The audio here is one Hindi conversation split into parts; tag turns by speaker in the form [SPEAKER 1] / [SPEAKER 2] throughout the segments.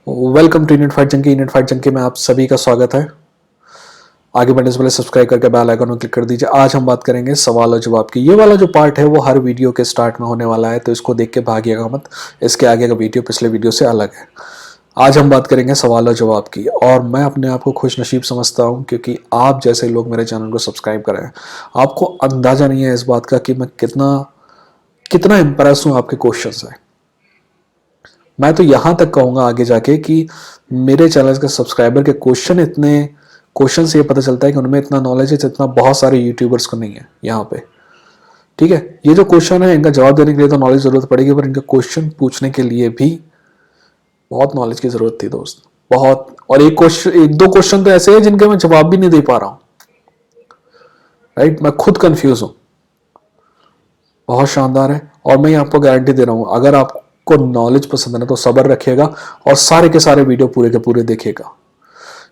[SPEAKER 1] Welcome to unit fight junkie. Unit fight junkie में आप सभी का स्वागत है। आगे बढ़ने से पहले सब्सक्राइब करके बेल आइकन को क्लिक कर दीजिए। आज हम बात करेंगे सवाल और जवाब की। ये वाला जो पार्ट है वो हर वीडियो के स्टार्ट में होने वाला है, तो इसको देख के भागिएगा मत। इसके आगे का वीडियो पिछले वीडियो से अलग है। आज हम बात करेंगे सवाल और जवाब की, और मैं अपने आप को खुश नसीब समझता हूँ क्योंकि आप जैसे लोग मेरे चैनल को सब्सक्राइब करें। आपको अंदाजा नहीं है इस बात का कि मैं कितना कितना इम्प्रेस हूँ आपके क्वेश्चन से। मैं तो यहाँ तक कहूँगा आगे जाके कि मेरे चैनल के सब्सक्राइबर के क्वेश्चन से ये पता चलता है कि उनमें इतना नॉलेज है जितना बहुत सारे यूट्यूबर्स को नहीं है यहाँ पे। ठीक है, ये जो क्वेश्चन है इनका जवाब देने के लिए तो नॉलेज जरूरत पड़ेगी, पर इनका क्वेश्चन पूछने के लिए भी बहुत नॉलेज की जरूरत थी दोस्त, बहुत। और एक दो क्वेश्चन तो ऐसे हैं जिनके मैं जवाब भी नहीं दे पा रहा हूँ। राइट, मैं खुद कंफ्यूज हूँ। बहुत शानदार है, और मैं आपको गारंटी दे रहा हूँ अगर आपको नॉलेज पसंद है ना तो सब्र रखिएगा और सारे के सारे वीडियो पूरे के पूरे देखिएगा,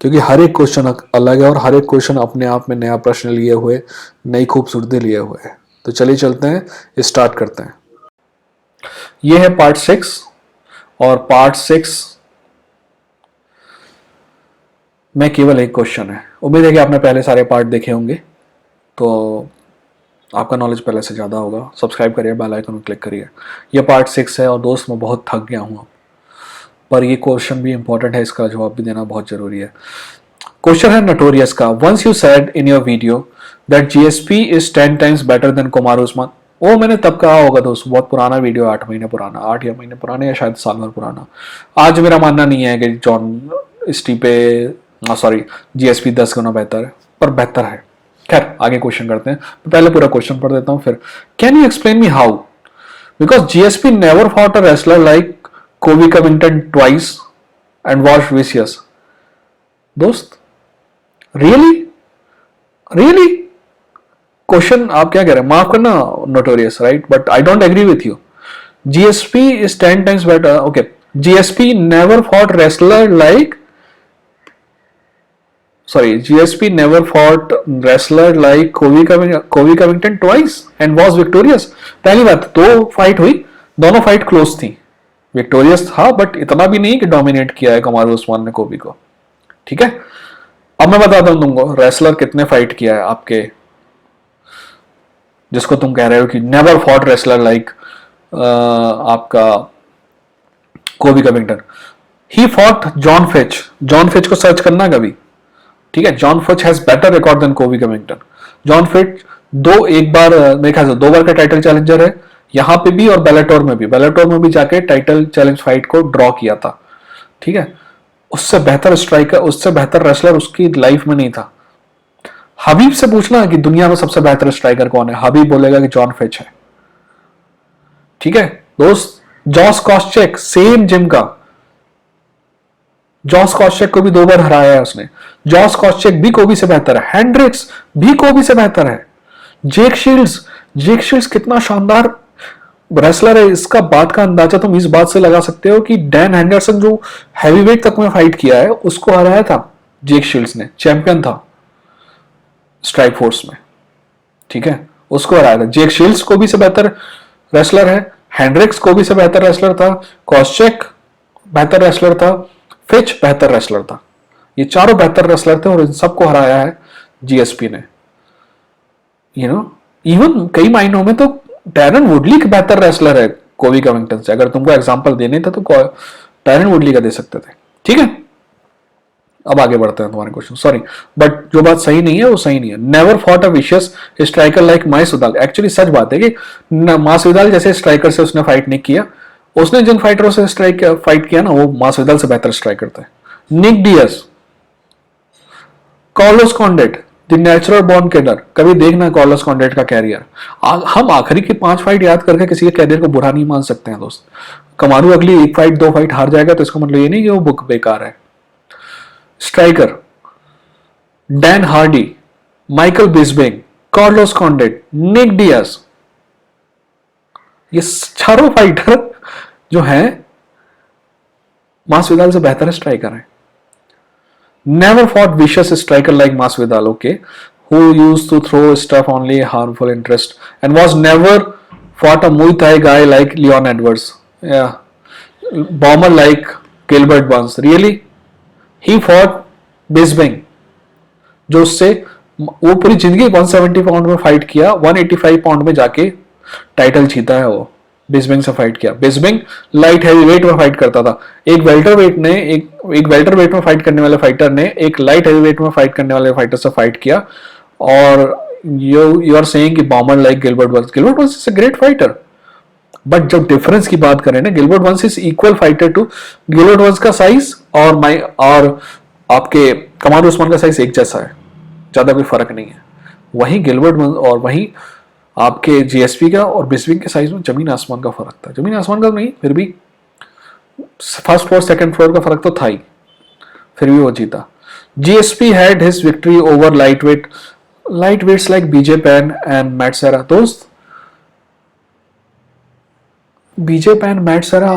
[SPEAKER 1] क्योंकि हर एक क्वेश्चन अलग है और हर एक क्वेश्चन अपने आप में नया प्रश्न लिए हुए, नई खूबसूरती लिए हुए है। तो चलिए चलते हैं, स्टार्ट करते हैं। यह है पार्ट 6, और पार्ट 6 में केवल एक क्वेश्चन है। उम्मीद है कि आपने पहले सारे पार्ट देखे होंगे, तो आपका नॉलेज पहले से ज़्यादा होगा। सब्सक्राइब करिए, बेल आइकन को क्लिक करिए। यह पार्ट 6 है, और दोस्त मैं बहुत थक गया हूँ, पर ये क्वेश्चन भी इंपॉर्टेंट है, इसका जवाब भी देना बहुत जरूरी है। क्वेश्चन है नोटोरियस का। Once you said in your video that GSP is 10 times better than Kamaru Usman. वो मैंने तब कहा होगा दोस्त, बहुत पुराना वीडियो, 8 महीने पुराना, 8 या महीने पुराने, या शायद साल भर पुराना। आज मेरा मानना नहीं है कि जॉन स्टीपे सॉरी जीएसपी 10 गुना बेहतर है, पर बेहतर है। खैर आगे क्वेश्चन करते हैं। पहले पूरा क्वेश्चन पढ़ देता हूं फिर। Can you explain me how, because GSP never fought a wrestler like Colby Covington twice and wash vicious. दोस्त रियली रियली क्वेश्चन आप क्या कह रहे हैं? माफ करना notorious, right, but I don't agree with you. GSP is 10 times better. Okay, GSP never fought wrestler like GSP never fought wrestler like Kobe Covington twice and was victorious। पहली बात, दो फाइट हुई, दोनों फाइट क्लोज थी। विक्टोरियस था बट इतना भी नहीं कि डोमिनेट किया है कमारू उस्मान ने कोबी को। ठीक है, अब मैं बताता हूं तुमको रेसलर कितने फाइट किया है आपके, जिसको तुम कह रहे हो कि नेवर फॉट रेसलर लाइक आपका Colby Covington. He fought Jon Fitch. Jon Fitch को सर्च करना कभी, ठीक है। Jon Fitch has better record than Colby Covington. Jon Fitch एक बार मेरे ख्याल से 2 बार का टाइटल चैलेंजर है, यहां पे भी और बेलाटोर में भी जाके टाइटल चैलेंज फाइट को ड्रॉ किया था। ठीक है, उससे बेहतर स्ट्राइकर, उससे बेहतर रेसलर उसकी लाइफ में नहीं था। हबीब से पूछना कि दुनिया में सबसे बेहतर स्ट्राइकर कौन है, हबीब बोलेगा कि जॉन फिच है। ठीक है दोस्त, जॉस कॉस्चेक सेम जिम का, जॉस कॉस्चेक को भी 2 बार हराया है उसने। जॉस कॉस्चेक भी कोबी से बेहतर है। हेंड्रिक्स भी कोबी से बेहतर है। जेक शील्ड्स कितना शानदार रेसलर है, इसका बात का अंदाजा तुम इस बात से लगा सकते हो कि डैन हेंडरसन जो हैवीवेट तक में फाइट किया है उसको हराया था जेक शील्ड्स ने, चैंपियन था स्ट्राइक फोर्स में। ठीक है, उसको हराया था। जेक शील्ड्स कोबी से बेहतर रेसलर है, हेंड्रिक्स कोबी से बेहतर रेसलर था, कॉस्चेक बेहतर रेसलर था, फिच बेहतर रेसलर था। ये चारों बेहतर रेसलर थे और इन सबको हराया है जीएसपी ने। इवन कई मायनों में तो टैरन वुडली का बेहतर रेसलर है कोबी कविंगटन से। अगर तुमको एग्जांपल देने थे तो टैरन वुडली का दे सकते थे। ठीक है, अब आगे बढ़ते हैं तुम्हारे क्वेश्चन। सॉरी, बट जो बात सही नहीं है वो सही नहीं है। Never fought a vicious striker like Masvidal. Actually सच बात है कि मासविदाल जैसे स्ट्राइकर से उसने फाइट नहीं किया। उसने जिन फाइटरों से फाइट किया ना, वो मासविदाल से बेहतर स्ट्राइकर थे। Nick Diaz, Carlos Condit, the natural born killer. कभी देखना कार्लोस कॉन्डेट का कैरियर। हम आखिरी की 5 फाइट याद करके किसी के कैरियर को बुरा नहीं मान सकते हैं दोस्त। कमारू अगली 1 फाइट 2 फाइट हार जाएगा तो इसका मतलब ये नहीं कि वो बुक बेकार है। Striker Dan Hardy, Michael Bisping, Carlos Condit, Nick Diaz, ये चारों फाइटर जो हैं मासविदाल से बेहतर स्ट्राइकर है। Never fought vicious striker like Masvidal, okay, who used to throw stuff only harmful interest and was never fought a Muay Thai guy like Leon Edwards, yeah, bomber like Gilbert Burns, really? He fought Bisping, जो उससे वो पूरी जिंदगी 170 पाउंड में फाइट किया, 185 पाउंड में जाके टाइटल जीता है वो, बिस्बिंग से फाइट किया। बिस्बिंग लाइट हैवी वेट में फाइट करता था। एक वेल्टर वेट ने एक वेल्टर वेट में फाइट करने वाले फाइटर ने एक लाइट हैवी वेट में फाइट करने वाले फाइटर से फाइट किया, और यू आर सेइंग कि bomber like Gilbert Burns. Gilbert Burns is a great fighter, but जब डिफरेंस की बात करें ना, Gilbert Burns is equal fighter to, Gilbert Burns का साइज और आपके कमांडो उस्मान का साइज एक जैसा है, ज्यादा कोई फर्क नहीं है। वहीं गिलबर्ट बर्न्स और वहीं आपके जीएसपी का और बिस्बिंग के साइज में जमीन आसमान का फर्क था। जमीन आसमान का नहीं, फिर भी फर्स्ट फ्लोर सेकंड फ्लोर का फर्क तो था ही, फिर भी वो जीता। GSP had his victory over light weights like BJ Penn and Matt Serra. दोस्त, बीजे पैन, मैट सेरा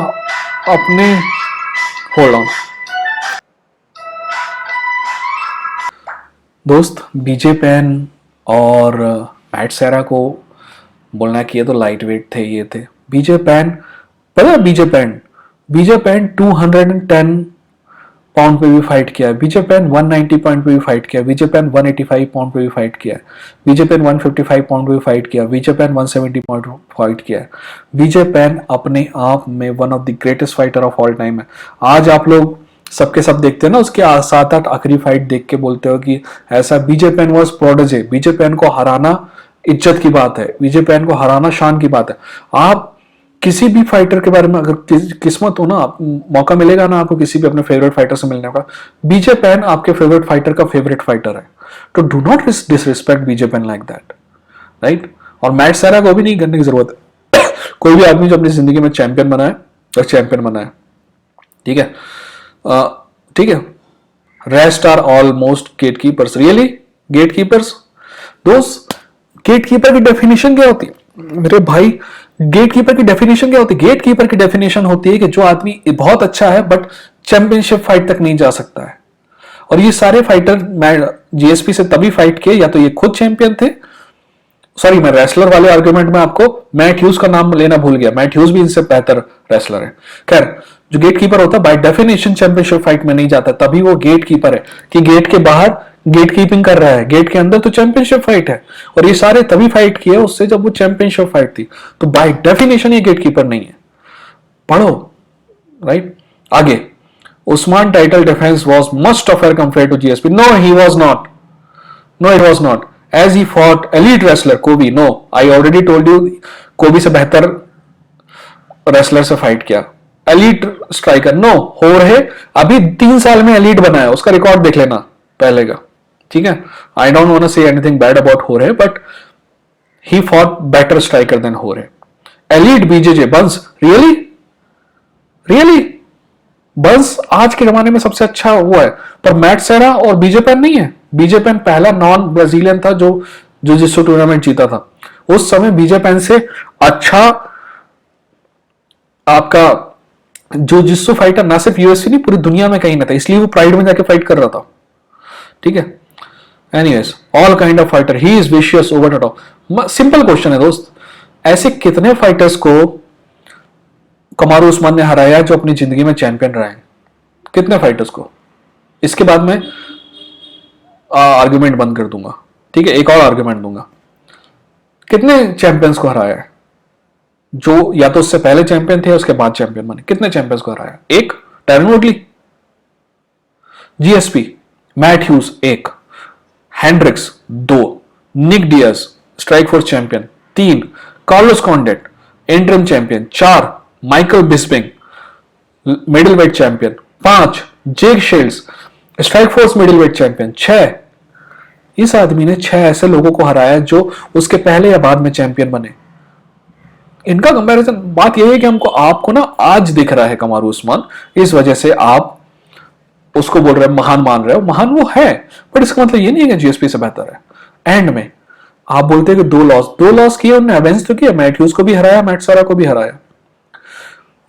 [SPEAKER 1] अपने, होल्ड ऑन दोस्त, बीजे पैन और मैट सेरा को बोलना कि ये तो लाइट वेट थे, ये थे। बीजे पैन, पता है बीजे पैन 210 पाउंड पे भी फाइट किया है। बीजे पैन 190 पाउंड पे भी फाइट किया है। बीजे पैन 185 पाउंड पे भी फाइट किया है। बीजे पैन 155 पाउंड पे भी फाइट किया। बीजे पैन 170 पाउंड फाइट किया है। बीजे पैन अपने आप में one of the greatest fighter of all time है। आज आप लोग सबके सब देखते हैं ना, उसके 7-8 आखिरी फाइट देख के बोलते हो कि ऐसा। BJ Penn was prodigy. BJ Penn को हराना इज्जत की बात है, बीजे पैन को हराना शान की बात है। आप किसी भी फाइटर के बारे में अगर किस्मत हो ना, मौका मिलेगा ना आपको किसी भी अपने फेवरेट फाइटर से मिलने का, बीजे पैन आपके फेवरेट फाइटर का फेवरेट फाइटर है। तो do not disrespect BJ Penn like that, right? और मैट सेरा को भी नहीं करने की जरूरत है। कोई भी आदमी जो अपनी जिंदगी में चैंपियन बना है और चैंपियन बना है, ठीक है, ठीक है। Rest are almost gatekeepers. Really? Gatekeepers? दोस्त, गेट कीपर की डेफिनेशन क्या होती है मेरे भाई? गेट कीपर की डेफिनेशन क्या होती है? गेट कीपर की डेफिनेशन होती है कि जो आदमी बहुत अच्छा है बट चैंपियनशिप फाइट तक नहीं जा सकता है। और ये सारे फाइटर मैं जीएसपी से तभी फाइट किए, या तो ये खुद चैंपियन थे, सॉरी मैं रेसलर वाले आर्गुमेंट में आपको मैट ह्यूज का नाम लेना भूल गया, मैट ह्यूज भी इनसे बेहतर रेसलर है। खैर, जो गेट कीपर होता है बाय डेफिनेशन चैंपियनशिप फाइट में नहीं जाता, तभी वो गेट कीपर है कि गेट के बाहर गेट कीपिंग कर रहा है, गेट के अंदर तो चैंपियनशिप फाइट है। और ये सारे तभी फाइट किए उससे जब वो चैंपियनशिप फाइट थी, तो बाय डेफिनेशन ये गेट कीपर नहीं है। पढ़ो, राइट? आगे, Usman title defence was much tougher compare to GSP. No, he was not. No, it was not. As he fought elite wrestler Kobe. No, I already told you, Kobe से बेहतर रेसलर से फाइट किया। एलीट स्ट्राइकर नो, होरहे अभी 3 साल में एलीट बना है, उसका रिकॉर्ड देख लेना पहले का, ठीक है? आई don't want to say anything bad about होरहे, but he fought better striker then होरहे। Elite बीजेजे buns. Really? Really? बंस आज के जमाने में सबसे अच्छा हुआ है, पर मैट सेरा और बीजे पैन नहीं है। बीजे पैन पहला नॉन ब्राजीलियन था जो जिसो टूर्नामेंट जीता था। उस समय बीजे पैन से अच्छा आपका जो जिसो फाइटर ना सिर्फ यूएससी नहीं, पूरी दुनिया में कहीं ना था, इसलिए वो प्राइड में जाके फाइट कर रहा था, ठीक है? Anyways, all kind of fighter, he is vicious over the top. Simple question है दोस्त, ऐसे कितने फाइटर्स को कमारू उस्मान ने हराया जो अपनी जिंदगी में चैंपियन रहे हैं? कितने फाइटर्स को? इसके बाद में आर्गुमेंट बंद कर दूंगा, ठीक है? एक और आर्गुमेंट दूंगा। कितने चैंपियंस को हराया है जो या तो उससे पहले चैंपियन थे उसके बाद चैंपियन बने? कितने चैंपियंस को हराया? एक, Tyron Woodley. GSP, Matt Hughes 1, Hendricks 2, Nick Diaz Strikeforce champion 3, Carlos Condit interim champion 4, Michael Bisping middleweight champion 5, Jake Shields Strikeforce middleweight champion 6। इस आदमी ने 6 ऐसे लोगों को हराया जो उसके पहले या बाद में चैंपियन बने। इनका कंपैरिजन, बात यह है कि हमको आपको ना आज दिख रहा है कमारू उस्मान, इस वजह से आप उसको बोल रहे हो महान मान रहे हो। महान वो है, बट इसका मतलब ये नहीं है कि जीएसपी से बेहतर है। एंड में आप बोलते हैं कि 2 लॉस किए उन्होंने, अवेंस तो किया, मैट ह्यूज को भी हराया, मैट सारा को भी हराया।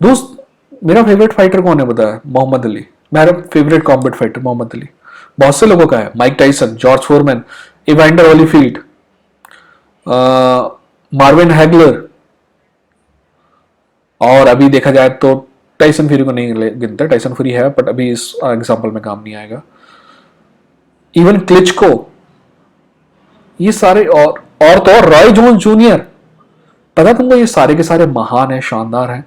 [SPEAKER 1] दोस्त, मेरा फेवरेट फाइटर कौन है बताया? Muhammad Ali. मेरा favourite combat fighter Muhammad Ali. बहुत से लोगों का है, Mike Tyson, George Foreman, Evander Holyfield, Marvin Hagler, और अभी देखा जाए तो टाइसन फ्यूरी को नहीं गिनते, टाइसन फ्यूरी है बट अभी इस एग्जाम्पल में काम नहीं आएगा। इवन क्लिचको, ये सारे, और तो और रॉय जोन्स जूनियर, पता तुमको ये सारे के सारे महान है, शानदार है।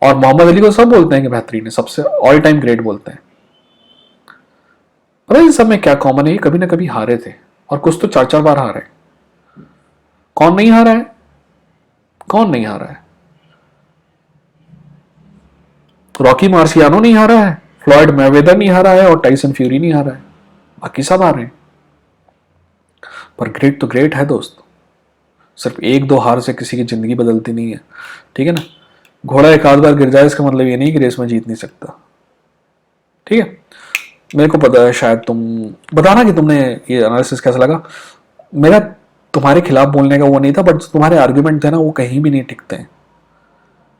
[SPEAKER 1] और मोहम्मद अली को सब बोलते हैं कि बेहतरीन है, सबसे ऑल टाइम ग्रेट बोलते हैं। पता है इन सब में क्या कॉमन है, ये कभी ना कभी हारे थे और कुछ तो 4-4 बार हारे। कौन नहीं हारा है? कौन नहीं हारा है? रॉकी मार्सियानो नहीं हारा है, फ्लॉयड मैवेदर नहीं हारा है और टाइसन फ्यूरी नहीं हारा है, बाकी सब हारे हैं। पर ग्रेट तो ग्रेट है दोस्त, सिर्फ 1-2 हार से किसी की जिंदगी बदलती नहीं है, ठीक है ना। घोड़ा एक आध बार गिर जाए इसका मतलब ये नहीं कि रेस में जीत नहीं सकता, ठीक है। मेरे को पता है शायद तुम बताना कि तुमने ये एनालिसिस कैसा लगा। मेरा तुम्हारे खिलाफ बोलने का वो नहीं था, बट तुम्हारे आर्ग्यूमेंट थे ना वो कहीं भी नहीं टिकते हैं।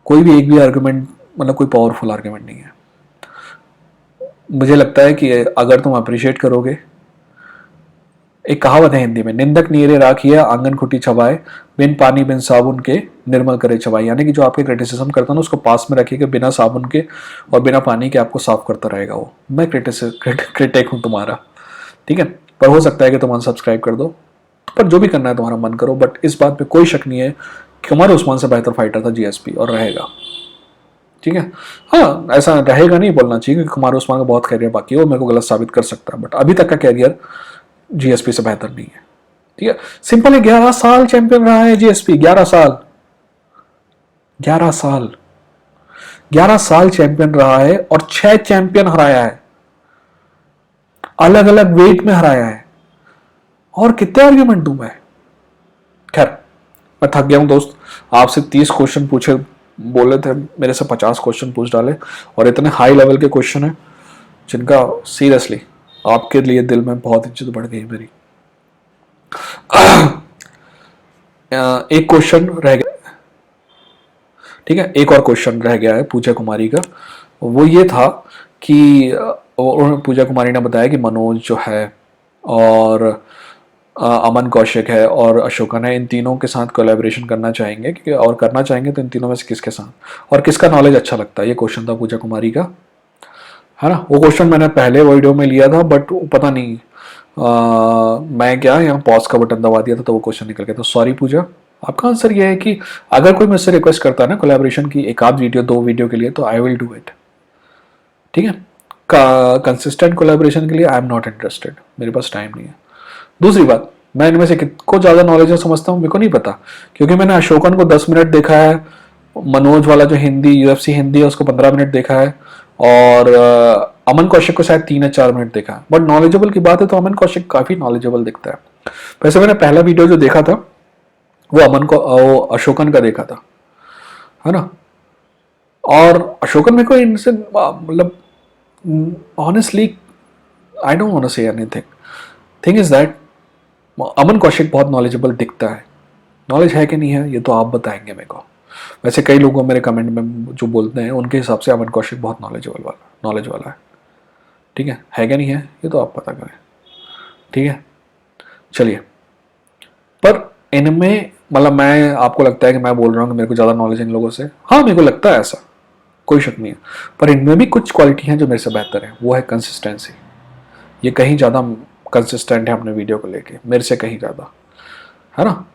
[SPEAKER 1] कोई भी एक भी आर्ग्यूमेंट मतलब कोई पावरफुल आर्ग्यूमेंट नहीं है। मुझे लगता है कि अगर तुम अप्रिशिएट करोगे, एक कहावत है हिंदी में, निंदक नीरे राखिए आंगन खुटी छबाए, बिन पानी बिन साबुन के निर्मल करे चबाई। यानी कि जो आपके क्रिटिसिज्म करता है ना उसको पास में रखिए कि बिना साबुन के और बिना पानी के आपको साफ करता रहेगा वो। मैं क्रिटिक हूँ तुम्हारा, ठीक है। पर हो सकता है कि तुम अनसब्सक्राइब कर दो, पर जो भी करना है तुम्हारा मन करो। बट इस बात पे कोई शक नहीं है कि कुमार उस्मान से बेहतर फाइटर था जीएसपी और रहेगा, ठीक है। हाँ, ऐसा रहेगा नहीं बोलना चाहिए कि कुमार उस्मान का बहुत कैरियर बाकी है, वो मेरे को गलत साबित कर सकता है, बट अभी तक का कैरियर जीएसपी से बेहतर नहीं है, ठीक है। सिंपल है, 11 साल चैंपियन रहा है जीएसपी, 11 साल, 11 साल, 11 साल चैंपियन रहा है और 6 चैंपियन हराया है, अलग अलग वेट में हराया है। और कितने आर्ग्यूमेंट दूं मैं? खैर, मैं थक गया हूं दोस्त, आपसे 30 क्वेश्चन पूछे, बोले थे मेरे से 50 क्वेश्चन पूछ डाले, और इतने हाई लेवल के क्वेश्चन हैं जिनका सीरियसली आपके लिए दिल में बहुत इज्जत बढ़ गई मेरी। एक क्वेश्चन रह गया, ठीक है, एक और क्वेश्चन रह गया है पूजा कुमारी का। वो ये था कि पूजा कुमारी ने बताया कि मनोज जो है और अमन कौशिक है और अशोकन है, इन तीनों के साथ कोलैबोरेशन करना चाहेंगे, क्योंकि और करना चाहेंगे तो इन तीनों में से किसके साथ और किसका नॉलेज अच्छा लगता है, ये क्वेश्चन था पूजा कुमारी का, है ना। वो क्वेश्चन मैंने पहले वीडियो में लिया था, बट पता नहीं मैं क्या यहाँ पॉज का बटन दबा दिया था तो वो क्वेश्चन निकल गया। तो सॉरी पूजा, आपका आंसर ये है कि अगर कोई मुझसे रिक्वेस्ट करता है ना कोलैबोरेशन की, एक आध वीडियो 2 वीडियो के लिए, तो आई विल डू इट, ठीक है। कंसिस्टेंट कोलैबोरेशन के लिए आई एम नॉट इंटरेस्टेड, मेरे पास टाइम नहीं है। दूसरी बात, मैं इनमें से किसको ज़्यादा नॉलेज है समझता हूँ, मेरे को नहीं पता, क्योंकि मैंने अशोकन को 10 मिनट देखा है, मनोज वाला जो हिंदी यूएफसी हिंदी है उसको 15 मिनट देखा है, और अमन कौशिक को शायद 3 या 4 मिनट देखा है। बट नॉलेजेबल की बात है तो अमन कौशिक काफ़ी नॉलेजेबल दिखता है। वैसे मैंने पहला वीडियो जो देखा था वो अशोकन का देखा था, है ना। और अशोकन मेरे को इनसे मतलब honestly I don't want to say anything, thing is that Aman Kaushik बहुत नॉलेजेबल दिखता है। नॉलेज है कि नहीं है ये तो आप बताएंगे मेरे को। वैसे कई लोगों मेरे कमेंट में जो बोलते हैं उनके हिसाब से अमन कौशिक बहुत नॉलेज वाला है, ठीक है कि नहीं है ये तो आप पता करें, ठीक है। चलिए, पर इनमें मतलब मैं, आपको लगता है कि मैं बोल रहा हूँ कि मेरे को ज़्यादा नॉलेज इन लोगों से, हाँ मेरे को लगता है ऐसा, कोई शक नहीं है। पर इनमें भी कुछ क्वालिटी हैं जो मेरे से बेहतर है, वो है कंसिस्टेंसी। ये कहीं ज़्यादा कंसिस्टेंट है अपने वीडियो को लेके, मेरे से कहीं ज़्यादा, है ना।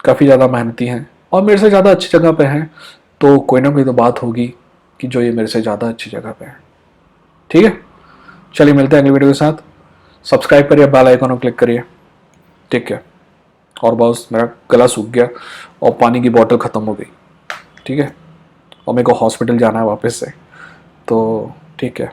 [SPEAKER 1] काफ़ी ज़्यादा मेहनती हैं और मेरे से ज़्यादा अच्छी जगह पे हैं, तो कोई ना कोई तो बात होगी कि जो ये मेरे से ज़्यादा अच्छी जगह पे है, ठीक है। चलिए मिलते हैं अगली वीडियो के साथ, सब्सक्राइब करिए, बेल आइकन को क्लिक करिए, ठीक है। और बस मेरा गला सूख गया और पानी की बोतल ख़त्म हो गई, ठीक है, और मेरे को हॉस्पिटल जाना है वापस से, तो ठीक है।